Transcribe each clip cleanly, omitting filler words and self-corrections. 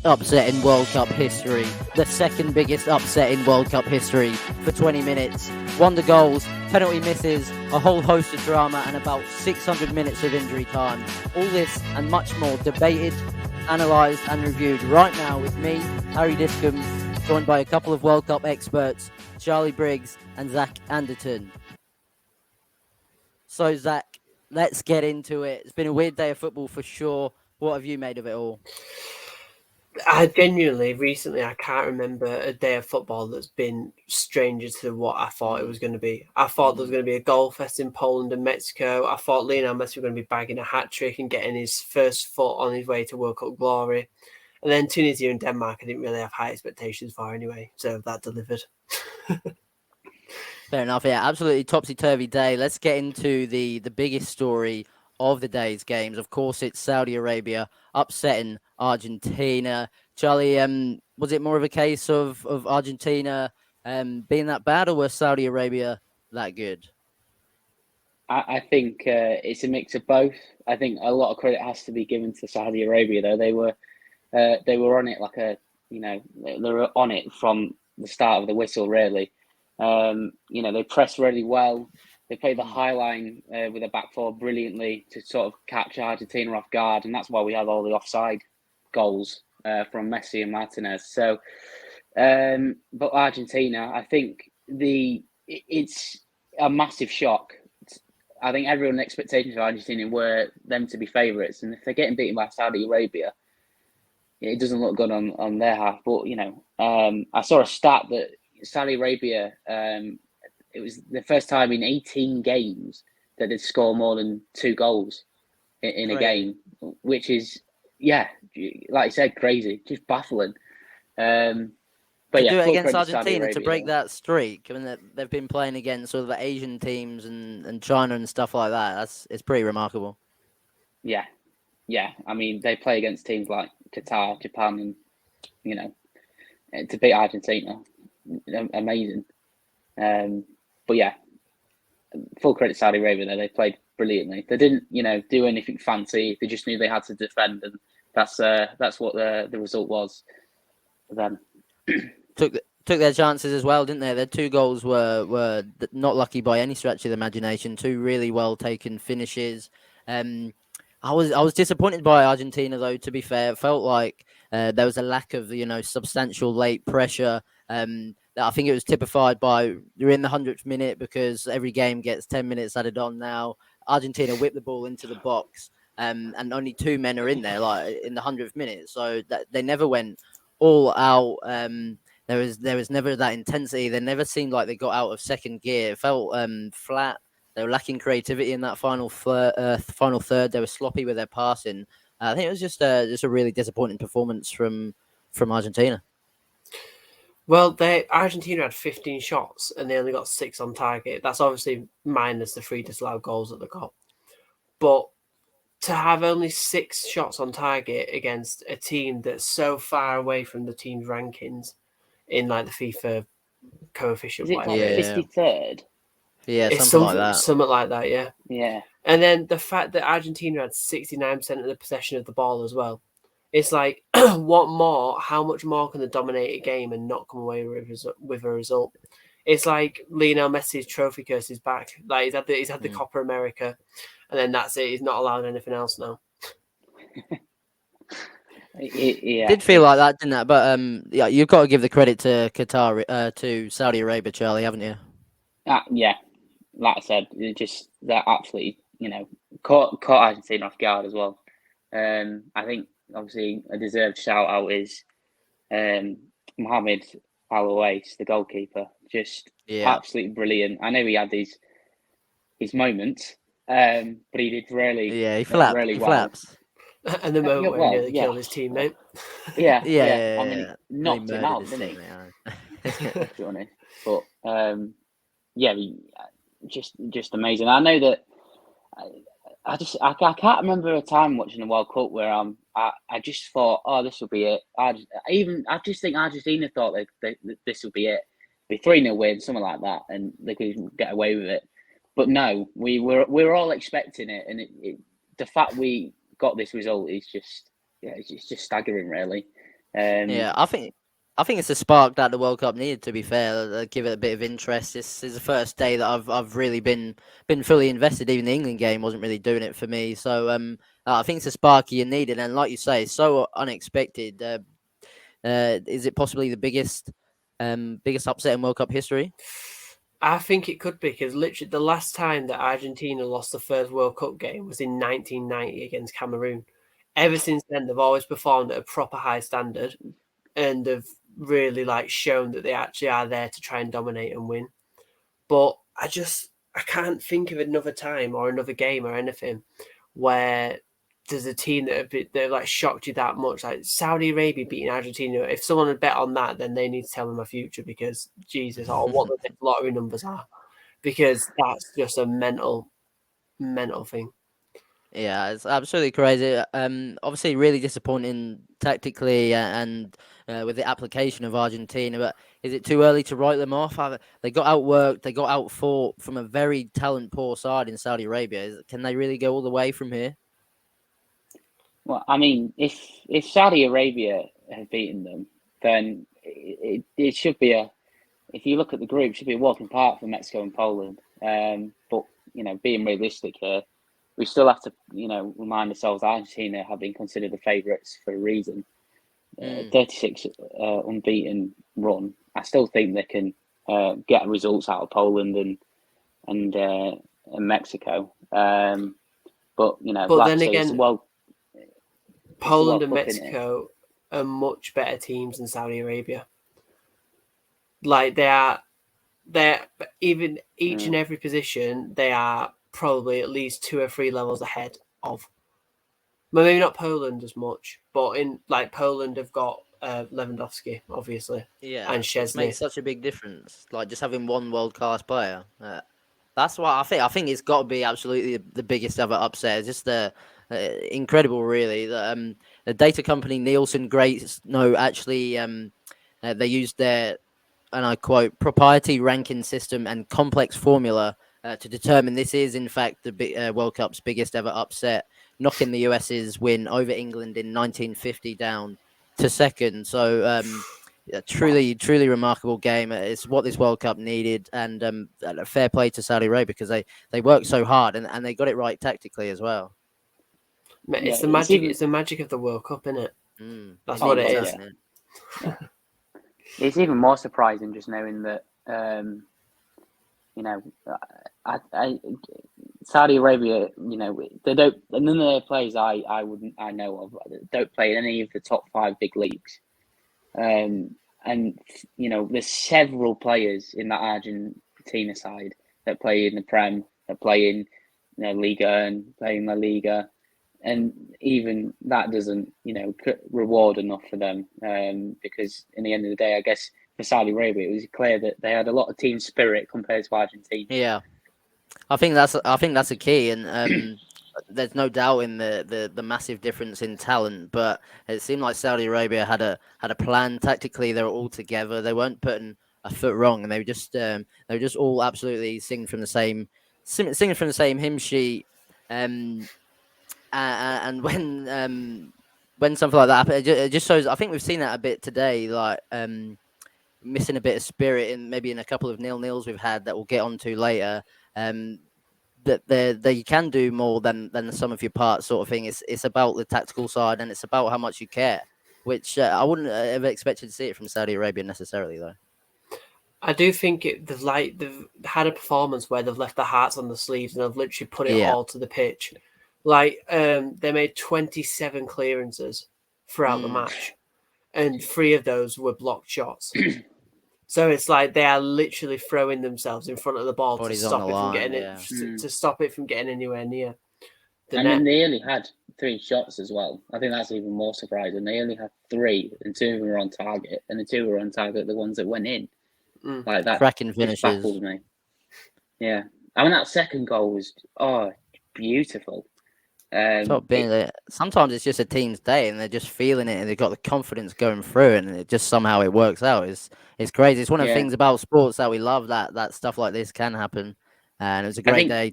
upset in World Cup history. The second biggest upset in World Cup history for 20 minutes. Wonder goals, penalty misses, a whole host of drama, and about 600 minutes of injury time. All this and much more debated, analysed, and reviewed right now with me, Harry Discombe, joined by a couple of World Cup experts, Charlie Briggs and Zak Anderton. So, Zak, let's get into it. It's been a weird day of football for sure. What have you made of it all? I genuinely, recently, I can't remember a day of football that's been stranger to what I thought it was going to be. I thought there was going to be a goal fest in Poland and Mexico. I thought Lionel Messi was going to be bagging a hat-trick and getting his first foot on his way to World Cup glory. And then Tunisia and Denmark, I didn't really have high expectations for anyway, so that delivered. Fair enough, yeah, absolutely topsy-turvy day. Let's get into the biggest story of the day's games. Of course, it's Saudi Arabia upsetting Argentina. Charlie, was it more of a case of Argentina being that bad, or was Saudi Arabia that good? I think it's a mix of both. I think a lot of credit has to be given to Saudi Arabia, though. They were on it they were on it from the start of the whistle, really. They pressed really well. They played the high line with a back four brilliantly to sort of catch Argentina off guard, and that's why we had all the offside goals from Messi and Martinez. So, but Argentina, I think it's a massive shock. I think everyone's expectations of Argentina were them to be favourites, and if they're getting beaten by Saudi Arabia, it doesn't look good on their half. But I saw a stat that Saudi Arabia, it was the first time in 18 games that they'd score more than 2 goals in a game, which is, like you said, crazy, just baffling. But to do it against Argentina to break that streak. I mean, they've been playing against sort of the Asian teams and China and stuff like that. It's pretty remarkable. Yeah. I mean, they play against teams like Qatar, Japan, and to beat Argentina, amazing. But yeah, full credit to Saudi Arabia there. They played brilliantly. They didn't, do anything fancy. They just knew they had to defend, and that's what the result was for them. Took their chances as well, didn't they? Their 2 goals were not lucky by any stretch of the imagination. 2 really well taken finishes. I was disappointed by Argentina, though. To be fair, it felt like there was a lack of substantial late pressure. I think it was typified by you're in the 100th minute because every game gets 10 minutes added on now. Argentina whipped the ball into the box, and only 2 men are in there, like in the 100th minute. So that they never went all out. There was never that intensity. They never seemed like they got out of second gear. It felt flat. They were lacking creativity in that final third. They were sloppy with their passing. I think it was just a really disappointing performance from Argentina. Well, Argentina had 15 shots and they only got 6 on target. That's obviously minus the 3 disallowed goals that they got. But to have only 6 shots on target against a team that's so far away from the team's rankings in like the FIFA coefficient, is it like 53rd? Yeah, it's something like that. Something like that, yeah. Yeah. And then the fact that Argentina had 69% of the possession of the ball as well. It's like, what more? How much more can they dominate a game and not come away with a result? It's like Lionel Messi's trophy curse is back. Like he's had the Copa America, and then that's it. He's not allowed anything else now. It did feel like that, didn't it? But you've got to give the credit to Qatar, to Saudi Arabia, Charlie, haven't you? Yeah, like I said, they're absolutely caught Argentina off guard as well. I think obviously a deserved shout out is Mohamed Al-Owais, the goalkeeper, just absolutely brilliant. I know he had his moments, but he did really he flapped. Really he well. flaps. And the moment where he nearly killed his teammate. Yeah. I mean, he knocked him out, didn't he? To be honest. But just amazing. I know that I can't remember a time watching the World Cup where I just thought, oh, this will be it. I just think Argentina thought this will be it. Be 3-0 win, something like that, and they could get away with it. But no, we were all expecting it, and the fact we got this result is just it's just staggering, really. Yeah, I think it's a spark that the World Cup needed. To be fair, give it a bit of interest. This is the first day that I've really been fully invested. Even the England game wasn't really doing it for me. So I think it's a spark you needed, and like you say, so unexpected. Is it possibly the biggest upset in World Cup history? I think it could be because literally the last time that Argentina lost the first World Cup game was in 1990 against Cameroon. Ever since then, they've always performed at a proper high standard, and they've really shown that they actually are there to try and dominate and win. But I can't think of another time or another game or anything where there's a team that shocked you that much. Like Saudi Arabia beating Argentina. If someone had bet on that, then they need to tell me my future because Jesus, or what the lottery numbers are, because that's just a mental thing. Yeah, it's absolutely crazy. Obviously, really disappointing tactically and with the application of Argentina. But is it too early to write them off? They got outworked, they got outfought from a very talent poor side in Saudi Arabia. Can they really go all the way from here? Well, I mean, if Saudi Arabia have beaten them, then it should be a. If you look at the group, it should be a walk in the park for Mexico and Poland. But being realistic here, we still have to remind ourselves Argentina have been considered the favourites for a reason. 36 unbeaten run. I still think they can get results out of Poland and Mexico. But But then again, Poland and Cup, Mexico are much better teams than Saudi Arabia. Like they're even each and every position, they are probably at least 2 or 3 levels ahead of. Well, maybe not Poland as much, but in Poland have got Lewandowski, obviously, Yeah, and which Szczesny. makes such a big difference. Like just having one world class player. That's why I think. I think it's got to be absolutely the biggest ever upset. It's just incredible, really. The data company Nielsen Greats actually they used their, and I quote, proprietary ranking system and complex formula to determine this is in fact the World Cup's biggest ever upset, knocking the US's win over England in 1950 down to second. So truly remarkable game. It's what this World Cup needed, and fair play to Saudi Arabia because they worked so hard and they got it right tactically as well. It's the magic. It's the magic of the World Cup, isn't it? That's what it is. Yeah. It's even more surprising just knowing that Saudi Arabia, they don't. None of their players I know of don't play in any of the top 5 big leagues. And there's several players in that Argentina side that play in the Prem, that play in Liga and play in La Liga, and even that doesn't reward enough for them. Because in the end of the day, I guess for Saudi Arabia, it was clear that they had a lot of team spirit compared to Argentina. Yeah, I think that's a key, and there's no doubt in the massive difference in talent. But it seemed like Saudi Arabia had a plan tactically. They were all together. They weren't putting a foot wrong, and they were just all absolutely singing from the same hymn sheet. And when something like that happens, it just shows. I think we've seen that a bit today, like missing a bit of spirit in maybe in a couple of 0-0s we've had that we'll get onto later. That they can do more than the sum of your parts sort of thing. It's about the tactical side and it's about how much you care, which I wouldn't have expected to see it from Saudi Arabia necessarily though. I do think they've had a performance where they've left their hearts on the sleeves and they've literally put it all to the pitch. They made 27 clearances throughout the match, and 3 of those were blocked shots. So it's like they are literally throwing themselves in front of the ball to stop it from getting to stop it from getting anywhere near the net. Then they only had 3 shots as well. I think that's even more surprising. They only had 3, and 2 of them were on target, and the 2 were on target, the ones that went in. Like that, cracking finishes. Baffles me. Yeah, I mean that second goal was beautiful. Sometimes it's just a team's day and they're just feeling it and they've got the confidence going through and it just somehow it works out. It's crazy. It's one of the things about sports that we love that stuff like this can happen, and it was a great way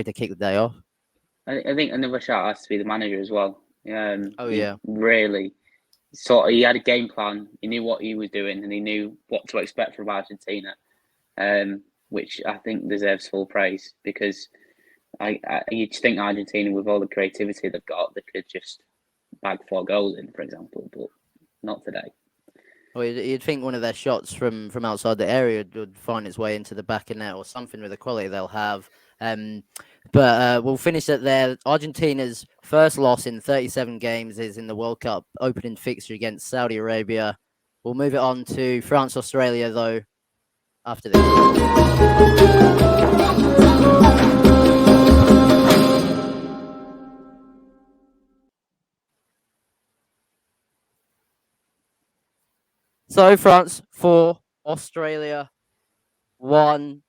to kick the day off. I think another shout has to be the manager as well. Really he had a game plan. He knew what he was doing, and he knew what to expect from Argentina, which I think deserves full praise because you'd think Argentina, with all the creativity they've got, they could just bag 4 goals in, for example, but not today. Well, you'd think one of their shots from outside the area would find its way into the back of net or something with the quality they'll have. But we'll finish it there. Argentina's first loss in 37 games is in the World Cup opening fixture against Saudi Arabia. We'll move it on to France, Australia, though, after this. So France 4, Australia 1.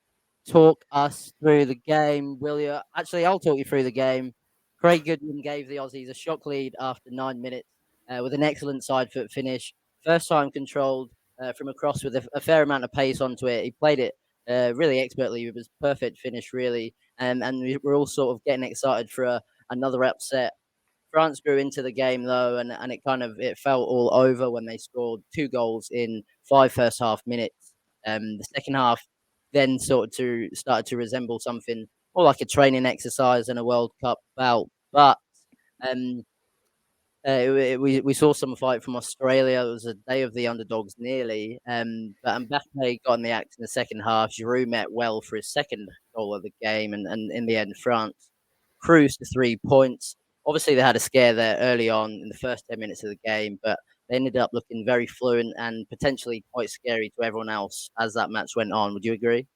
Talk us through the game, will you? Actually, I'll talk you through the game. Craig Goodwin gave the Aussies a shock lead after 9 minutes with an excellent side foot finish. First time controlled from across with a fair amount of pace onto it. He played it really expertly. It was perfect finish, really. And we're all sort of getting excited for another upset. France grew into the game though, and it felt all over when they scored 2 goals in 5 first half minutes. The second half then started to resemble something more like a training exercise and a World Cup bout. But we saw some fight from Australia. It was a day of the underdogs nearly. But Mbappe got in the act in the second half. Giroud met well for his second goal of the game, and in the end, France cruised to 3 points. Obviously, they had a scare there early on in the first 10 minutes of the game, but they ended up looking very fluent and potentially quite scary to everyone else as that match went on. Would you agree?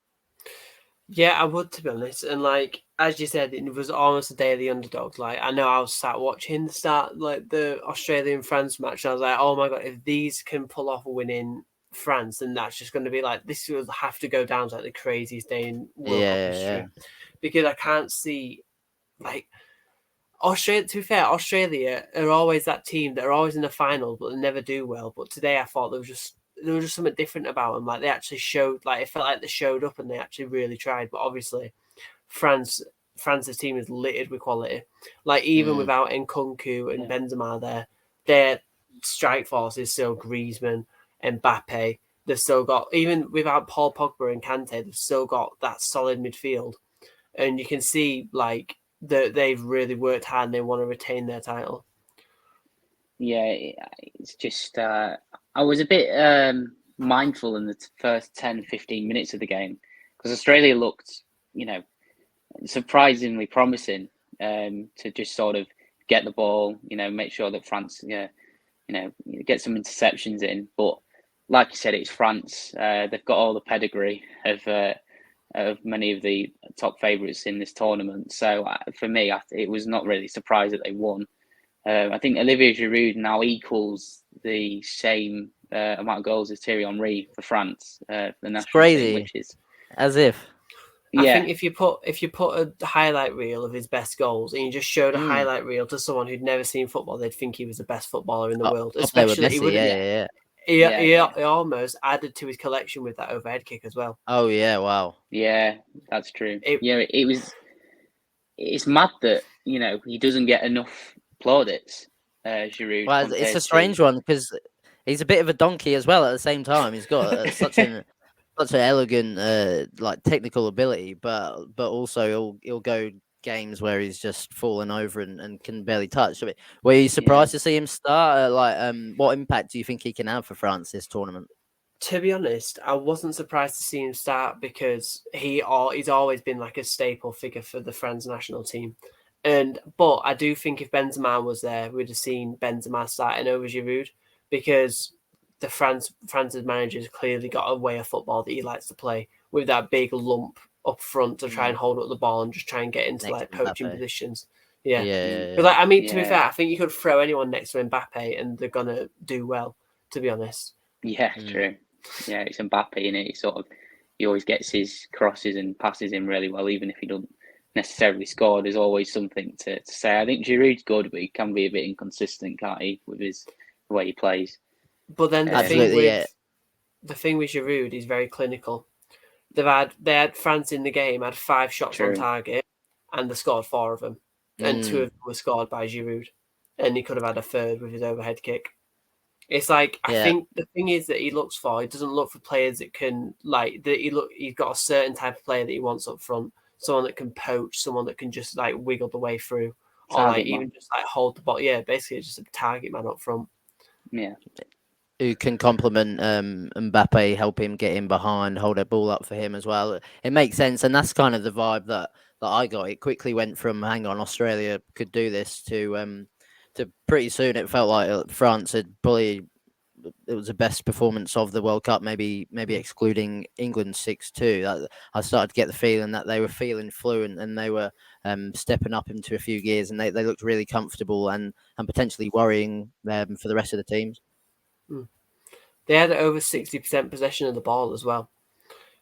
Yeah, I would, to be honest. And like as you said, it was almost a day of the underdogs. Like I know I was sat watching the start, like the Australian France match, and I was like, oh my god, if these can pull off a win in France, then that's just going to be like this will have to go down as like the craziest day in World Cup history. Because I can't see like Australia. To be fair, Australia are always that team that are always in the final, but they never do well. But today, I thought there was just something different about them. Like they actually showed, like it felt like they showed up and they actually really tried. But obviously, France's team is littered with quality. Like even without Nkunku and Benzema there, their strike force is still Griezmann, Mbappe. They've still got, even without Paul Pogba and Kante, they've still got that solid midfield. And you can see like that they've really worked hard and they want to retain their title. Yeah, it's just I was a bit mindful in the first 10, 15 minutes of the game because Australia looked, surprisingly promising to just sort of get the ball, make sure that France, get some interceptions in. But like you said, it's France. They've got all the pedigree of many of the top favourites in this tournament. So for me, it was not really a surprise that they won. I think Olivier Giroud now equals the same amount of goals as Thierry Henry for France, the national team, which is as if. I think if you put a highlight reel of his best goals and you just showed a highlight reel to someone who'd never seen football, they'd think he was the best footballer in the world. Especially Messi, he almost added to his collection with that overhead kick as well. Oh yeah, wow. Yeah, that's true. It's mad that he doesn't get enough plaudits. Giroud. Well, it's a strange one because he's a bit of a donkey as well. At the same time, he's got such an elegant like technical ability, but also he'll go games where he's just fallen over and can barely touch. Were you surprised to see him start? What impact do you think he can have for France this tournament? To be honest, I wasn't surprised to see him start because he's always been like a staple figure for the France national team. But I do think if Benzema was there, we'd have seen Benzema starting over Giroud because France's manager's clearly got a way of football that he likes to play with that big lump up front to try and hold up the ball and just try and get into like poaching positions. Yeah. But to be fair, I think you could throw anyone next to Mbappe and they're gonna do well. To be honest. Yeah, true. Yeah, it's Mbappe in it. He always gets his crosses and passes in really well, even if he doesn't necessarily score. There's always something to say. I think Giroud's good, but he can be a bit inconsistent, can't he, with the way he plays? But then the thing with Giroud is very clinical. They had France in the game, had 5 shots on target, and they scored 4 of them, and 2 of them were scored by Giroud, and he could have had a third with his overhead kick. It's like I Yeah, think the thing is that he doesn't look for players that can like that. He's got a certain type of player that he wants up front, someone that can poach, someone that can just like wiggle the way through, or like Target man. even just like hold the ball. Yeah, basically just a target man up front. Yeah. who can complement Mbappe, help him get in behind, hold a ball up for him as well. It makes sense, and that's kind of the vibe that I got. It quickly went from hang on, Australia could do this to pretty soon it felt like France had probably it was the best performance of the World Cup, maybe excluding England 6-2. I started to get the feeling that they were feeling fluent and they were stepping up into a few gears, and they looked really comfortable and potentially worrying for the rest of the teams. They had over 60% possession of the ball as well,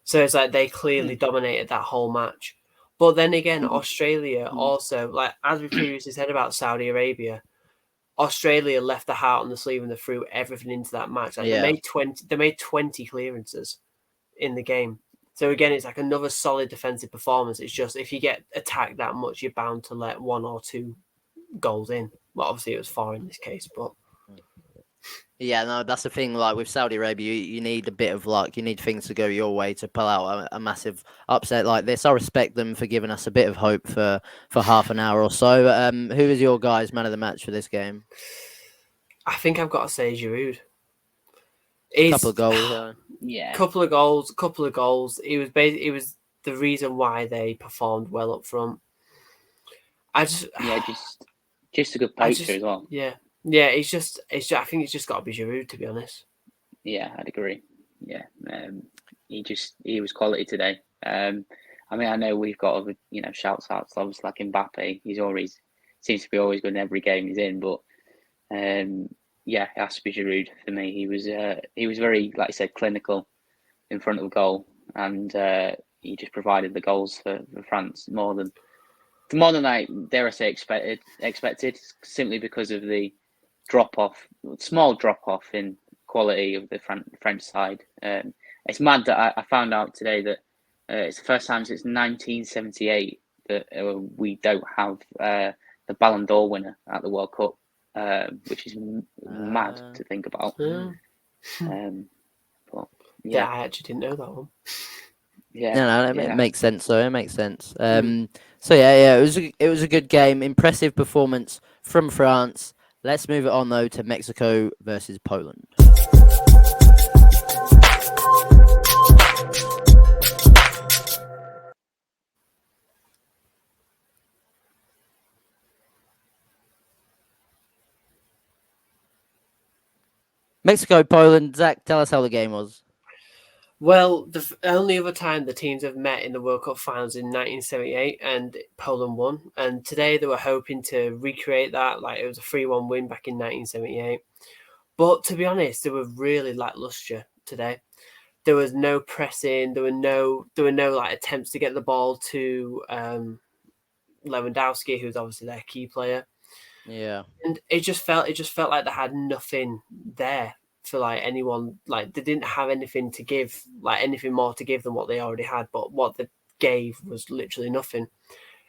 so it's like they clearly dominated that whole match. But then again, Australia also, like as we previously said about Saudi Arabia, Australia left the heart on the sleeve and they threw everything into that match. Like Yeah. they made 20 clearances in the game. So again, it's like another solid defensive performance. It's just if you get attacked that much, you're bound to let one or two goals in. Well, obviously it was 4 in this case, but Yeah, no, that's the thing. Like with Saudi Arabia, you need a bit of luck. You need things to go your way to pull out a massive upset like this. I respect them for giving us a bit of hope for half an hour or so. Who is your guys' man of the match for this game? I think I've got to say Giroud. Couple of goals. Yeah. Couple of goals. It was the reason why they performed well up front. Just a good poacher as well. Yeah. It's just. I think it's just got to be Giroud, to be honest. Yeah, I'd agree. Yeah, he was quality today. I mean, I know we've got other shouts out to obviously like Mbappe. He's always seems to be always good in every game he's in, but yeah, it has to be Giroud for me. He was very, like I said, clinical in front of the goal, and he just provided the goals for France more than I dare I say expected simply because of the small drop off in quality of the French side. It's mad that I found out today that it's the first time since 1978 that we don't have the Ballon d'Or winner at the World Cup, which is mad to think about. But yeah, I actually didn't know that one. Yeah, it makes sense. So it makes sense. So yeah, it was a good game. Impressive performance from France. Let's move it on though to Mexico versus Poland. Mexico, Poland. Zach, tell us how the game was. Well, the only other time the teams have met in the World Cup finals in 1978, and Poland won. And today they were hoping to recreate that. Like it was a 3-1 win back in 1978. But to be honest, they were really lackluster today. There was no pressing. There were no like attempts to get the ball to Lewandowski, who's obviously their key player. Yeah, and it just felt like they had nothing there for like anyone. Like they didn't have anything to give, like anything more to give than what they already had. But what they gave was literally nothing.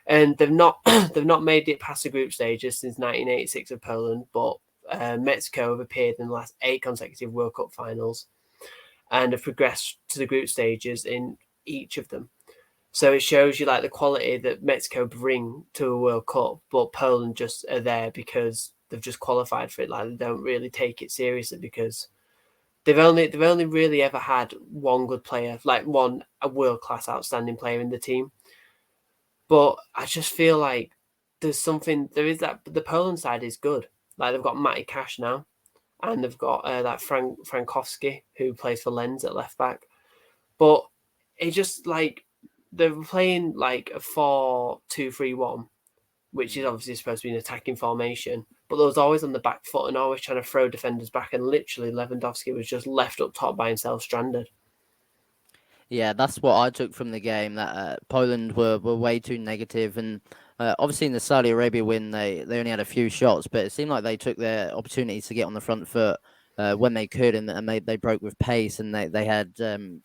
And they've not they've not made it past the group stages since 1986 of Poland. But Mexico have appeared in the last 8 consecutive World Cup finals and have progressed to the group stages in each of them. So it shows you like the quality that Mexico bring to a World Cup, but Poland just are there because they've just qualified for it. Like they don't really take it seriously because they've only really ever had one good player, like a world class outstanding player in the team. But I just feel like there is that the Poland side is good. Like they've got Matty Cash now, and they've got that Frankowski who plays for Lens at left back. But it just like they're playing like a 4-2-3-1, which is obviously supposed to be an attacking formation. But they was always on the back foot and always trying to throw defenders back. And literally, Lewandowski was just left up top by himself, stranded. Yeah, that's what I took from the game. That Poland were way too negative, and obviously in the Saudi Arabia win, they only had a few shots, but it seemed like they took their opportunities to get on the front foot when they could, and they broke with pace, and they had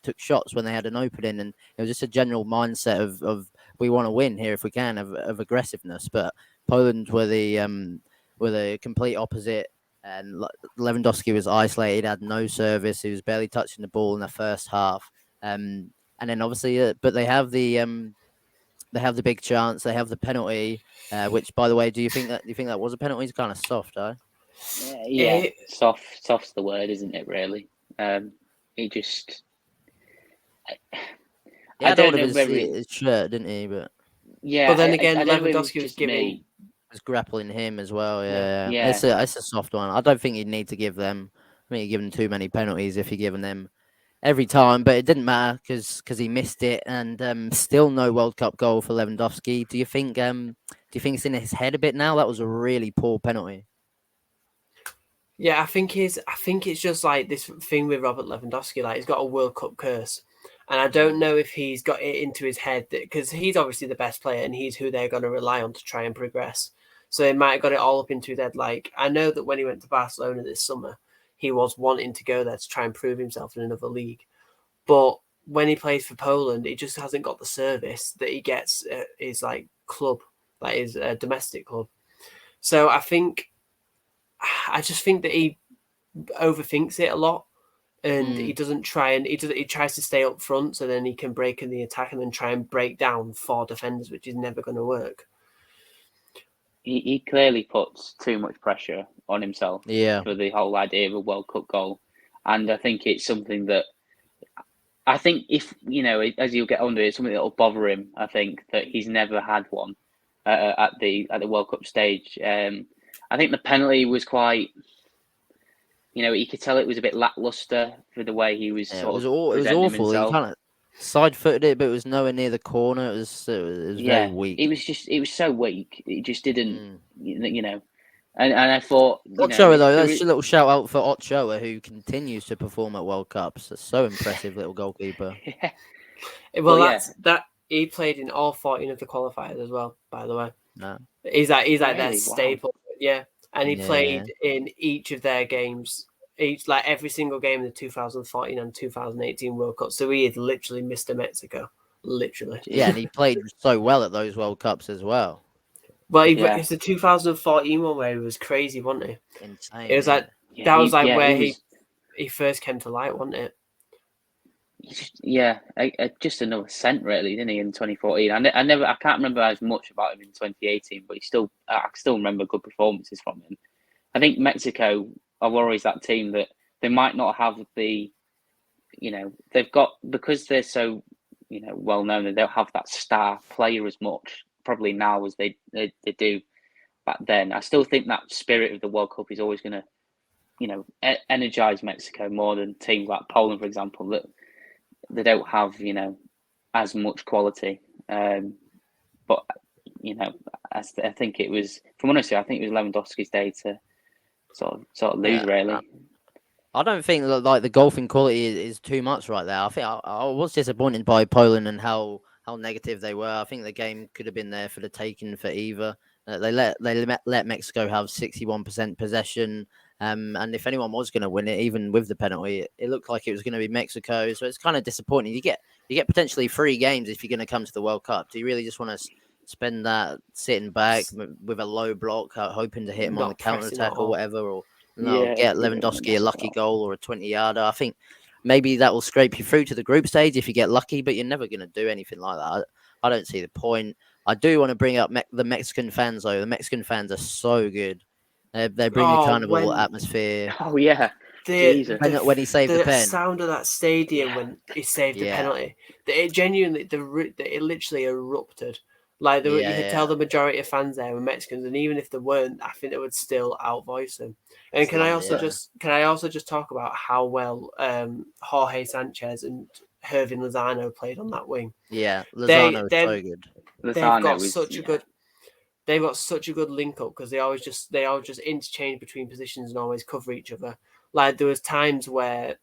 took shots when they had an opening, and it was just a general mindset of we want to win here if we can, of aggressiveness. But Poland were the complete opposite. And Lewandowski was isolated, had no service. He was barely touching the ball in the first half. And then obviously, but they have the big chance. They have the penalty, which, by the way, do you think that was a penalty? It's kind of soft, huh? Yeah, soft's the word, isn't it? Really, he just. He had I hold don't of know whether his shirt, didn't he? But yeah, But then again, I don't know whether Lewandowski it's was just giving. me. was grappling him as well. Yeah. Yeah. It's a soft one. I don't think you'd need to give them. I think you're giving too many penalties if you're giving them every time. But it didn't matter because he missed it, and still no World Cup goal for Lewandowski. Do you think it's in his head a bit now? That was a really poor penalty. Yeah, I think it's just like this thing with Robert Lewandowski. Like, he's got a World Cup curse, and I don't know if he's got it into his head that, because he's obviously the best player and he's who they're going to rely on to try and progress. So he might have got it all up into his head. Like, I know that when he went to Barcelona this summer, he was wanting to go there to try and prove himself in another league. But when he plays for Poland, he just hasn't got the service that he gets at his like club, like his domestic club. So I just think that he overthinks it a lot, and he doesn't try, and he tries to stay up front so then he can break in the attack and then try and break down 4 defenders, which is never going to work. He clearly puts too much pressure on himself for the whole idea of a World Cup goal, and I think it's something that I think if as you'll get under, it's something that'll bother him. I think that he's never had one at the World Cup stage. I think the penalty was quite. You could tell it was a bit lackluster for the way he was It was presenting awful. himself. He kind of side-footed it, but it was nowhere near the corner. It was very weak. It was so weak. It just didn't, And I thought, Ochoa, though, that's a little shout out for Ochoa, who continues to perform at World Cups. That's so impressive, little goalkeeper. Yeah. Well, that he played in all 14 of the qualifiers as well. By the way, No. he's like their Wow. staple. Yeah, and he played in each of their games, every single game in the 2014 and 2018 World Cup. So he is literally Mr. Mexico, literally. Yeah, and he played so well at those World Cups as well. Well, it's the 2014 one where he was crazy, wasn't he? Insane. It was like that was like where he first came to light, wasn't it? Just another cent, really, didn't he? In 2014, I can't remember as much about him in 2018, but I still remember good performances from him. I think Mexico are always that team that they might not have the, they've got, because they're so, well known, they don't have that star player as much probably now as they do back then. I still think that spirit of the World Cup is always going to, energize Mexico more than teams like Poland, for example, that they don't have, as much quality. But, I think it was, from honestly, I think it was Lewandowski's day to sort of lose, really. I don't think that the golfing quality is too much right there. I think I was disappointed by Poland and how negative they were. I think the game could have been there for the taking for either. They let Mexico have 61% possession. And if anyone was going to win it, even with the penalty, it looked like it was going to be Mexico. So it's kind of disappointing. You get potentially 3 games if you're going to come to the World Cup. Do you really just want to spend that sitting back with a low block, hoping to hit him on the counter attack or whatever, or get Lewandowski a lucky goal or a 20-yarder? I think maybe that will scrape you through to the group stage if you get lucky, but you're never going to do anything like that. I don't see the point. I do want to bring up the Mexican fans, though. The Mexican fans are so good. They bring the carnival atmosphere. Oh, yeah. When he saved the pen. The sound of that stadium when he saved the penalty, it genuinely, it literally erupted. Like, you could tell the majority of fans there were Mexicans, and even if they weren't, I think they would still outvoice them. And can I also just talk about how well Jorge Sanchez and Hervin Lozano played on that wing? Yeah, Lozano was so good. They've got such a good link up because they always just interchange between positions and always cover each other. Like, there was times where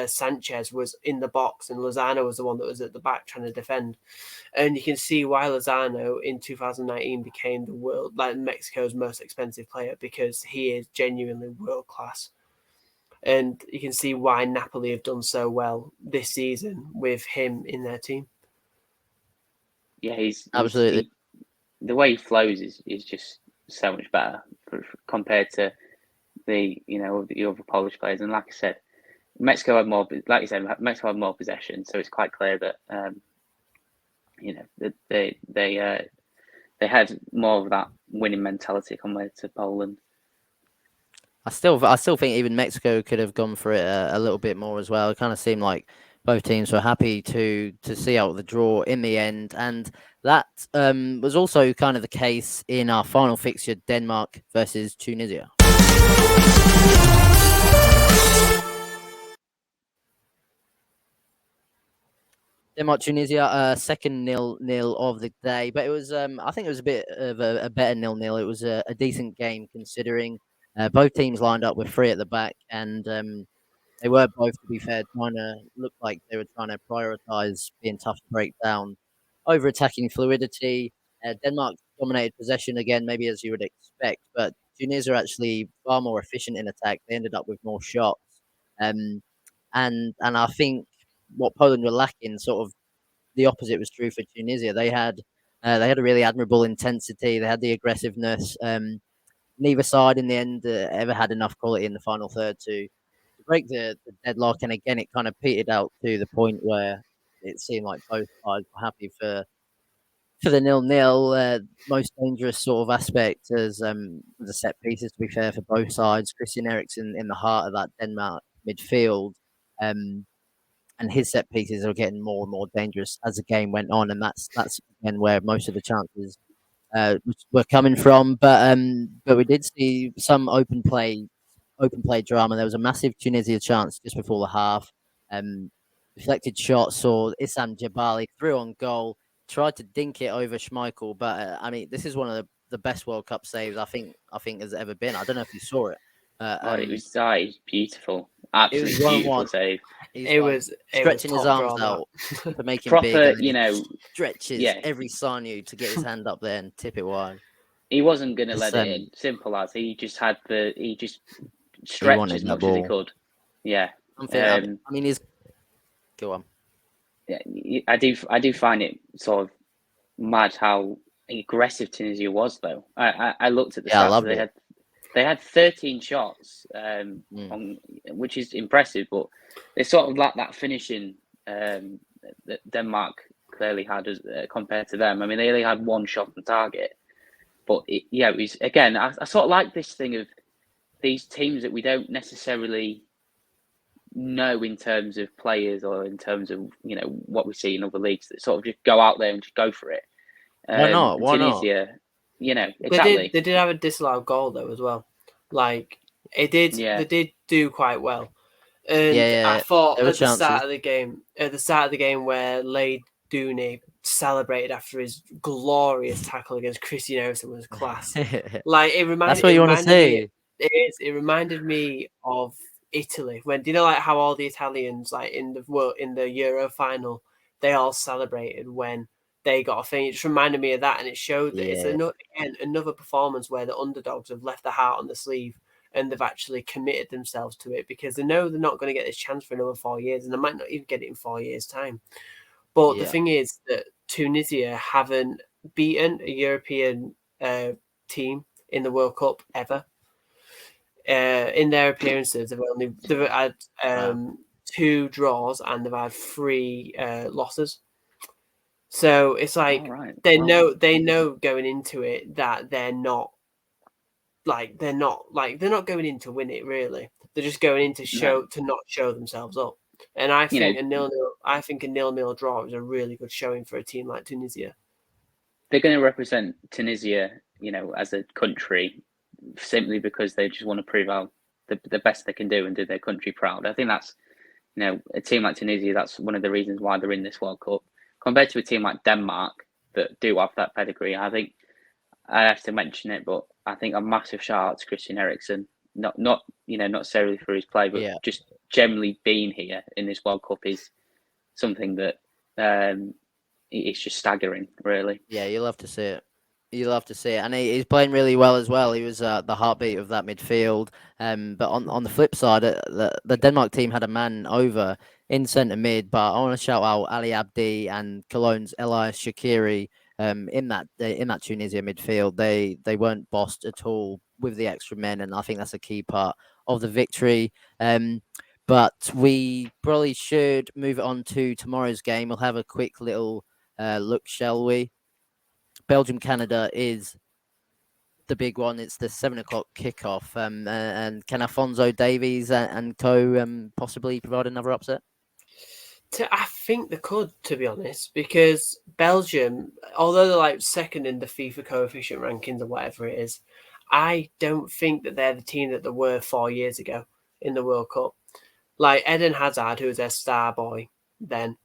Sanchez was in the box and Lozano was the one that was at the back trying to defend, and you can see why Lozano in 2019 became Mexico's most expensive player, because he is genuinely world class. And you can see why Napoli have done so well this season with him in their team. Yeah, he's absolutely. The way he flows is just so much better compared to the other Polish players. And like I said, Mexico had more. Like you said, Mexico had more possession, so it's quite clear that they had more of that winning mentality compared to Poland. I still think even Mexico could have gone for it a little bit more as well. It kind of seemed like both teams were happy to see out the draw in the end, and that was also kind of the case in our final fixture, Denmark versus Tunisia. Denmark Tunisia, second 0-0 of the day, but it was I think it was a bit of a better 0-0. It was a decent game considering both teams lined up with three at the back, and they were both, to be fair, trying to look like they were trying to prioritise being tough to break down over attacking fluidity. Denmark dominated possession again, maybe as you would expect, but Tunisia are actually far more efficient in attack. They ended up with more shots, and I think what Poland were lacking, sort of the opposite was true for Tunisia. They had a really admirable intensity. They had the aggressiveness. Neither side in the end ever had enough quality in the final third to break the deadlock. And again, it kind of petered out to the point where it seemed like both sides were happy for the 0-0. Most dangerous sort of aspect as the set pieces, to be fair, for both sides. Christian Eriksen in the heart of that Denmark midfield. And his set pieces are getting more and more dangerous as the game went on, and that's again where most of the chances were coming from. But we did see some open play drama. There was a massive Tunisia chance just before the half. Deflected shot, saw Issam Jabali threw on goal, tried to dink it over Schmeichel, but I mean, this is one of the best World Cup saves I think has ever been. I don't know if you saw it. It was beautiful, absolutely beautiful save. It was stretching his arms out to make him proper, big. Stretches every sinew to get his hand up there and tip it wide. He wasn't going to let it in. Simple as he just stretched as much as he could. Yeah. I mean, he's go on. Yeah, I do find it sort of mad how aggressive Tunisia was, though. I looked at the stats. They had 13 shots, which is impressive, but they sort of lacked that finishing that Denmark clearly had as compared to them. I mean, they only had one shot on target, but it was again. I sort of like this thing of these teams that we don't necessarily know in terms of players or in terms of what we see in other leagues that sort of just go out there and just go for it. Why not? Tunisia, exactly. They did have a disallowed goal though as well. Like it did. Yeah. They did do quite well. And I thought at the start of the game where Lade Dooney celebrated after his glorious tackle against Christian Eriksen was class. Like it reminded. That's what you want to see. It reminded me of Italy when like how all the Italians like in the Euro final they all celebrated when they got a thing. It just reminded me of that, and it showed that it's another performance where the underdogs have left the heart on the sleeve and they've actually committed themselves to it because they know they're not going to get this chance for another 4 years, and they might not even get it in 4 years' time. But the thing is that Tunisia haven't beaten a European team in the World Cup ever. In their appearances, they've had 2 draws and they've had 3 losses. So it's like they know going into it that they're not going in to win it really. They're just going in to not show themselves up. And I think a 0-0 draw is a really good showing for a team like Tunisia. They're going to represent Tunisia, as a country simply because they just want to prove out the best they can do and do their country proud. I think that's a team like Tunisia, that's one of the reasons why they're in this World Cup. Compared to a team like Denmark that do have that pedigree, I think I have to mention it, but I think a massive shout out to Christian Eriksen. Not necessarily for his play, but just generally being here in this World Cup is something that it's just staggering, really. Yeah, you'll have to see it. And he's playing really well as well. He was the heartbeat of that midfield. But on the flip side, the Denmark team had a man over in centre mid. But I want to shout out Ali Abdi and Cologne's Elias Shaqiri in that Tunisia midfield. They weren't bossed at all with the extra men, and I think that's a key part of the victory. But we probably should move on to tomorrow's game. We'll have a quick little look, shall we? Belgium Canada is the big one. It's the 7 o'clock kickoff. And can Alphonso Davies and co possibly provide another upset? I think they could, to be honest, because Belgium, although they're like second in the FIFA coefficient rankings or whatever it is, I don't think that they're the team that they were 4 years ago in the World Cup. Like Eden Hazard, who was their star boy then,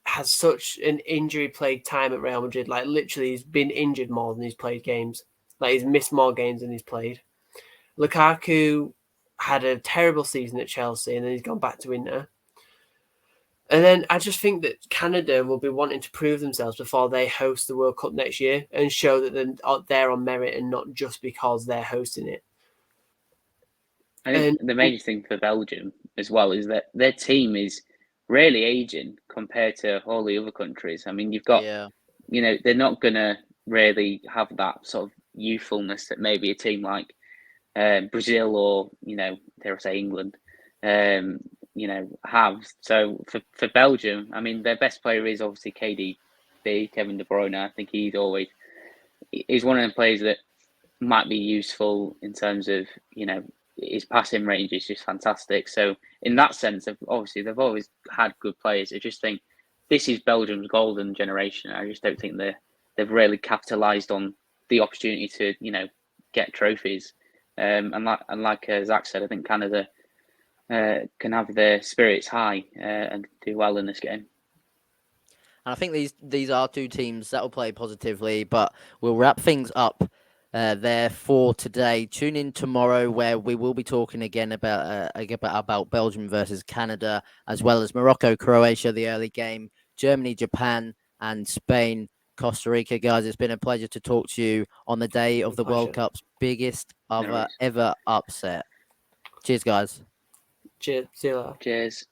has such an injury-plagued time at Real Madrid. Like literally, he's been injured more than he's played games. Like he's missed more games than he's played. Lukaku had a terrible season at Chelsea, and then he's gone back to Inter. And then I just think that Canada will be wanting to prove themselves before they host the World Cup next year and show that they're on merit and not just because they're hosting it. I think the major thing for Belgium as well is that their team is really aging compared to all the other countries. I mean, you've got, they're not going to really have that sort of youthfulness that maybe a team like Brazil or, dare I say England, have. So for Belgium, I mean, their best player is obviously KDB, Kevin De Bruyne. I think he's one of the players that might be useful in terms of, his passing range is just fantastic. So in that sense, obviously they've always had good players. I just think this is Belgium's golden generation. I just don't think they've really capitalised on the opportunity to, get trophies. And like Zach said, I think Canada can have their spirits high and do well in this game. And I think these are two teams that will play positively, but we'll wrap things up there for today. Tune in tomorrow where we will be talking again about Belgium versus Canada, as well as Morocco, Croatia, the early game, Germany, Japan, and Spain, Costa Rica. Guys, it's been a pleasure to talk to you on the day of the World Cup's biggest ever upset. Cheers, guys. Cheers. See you later. Cheers.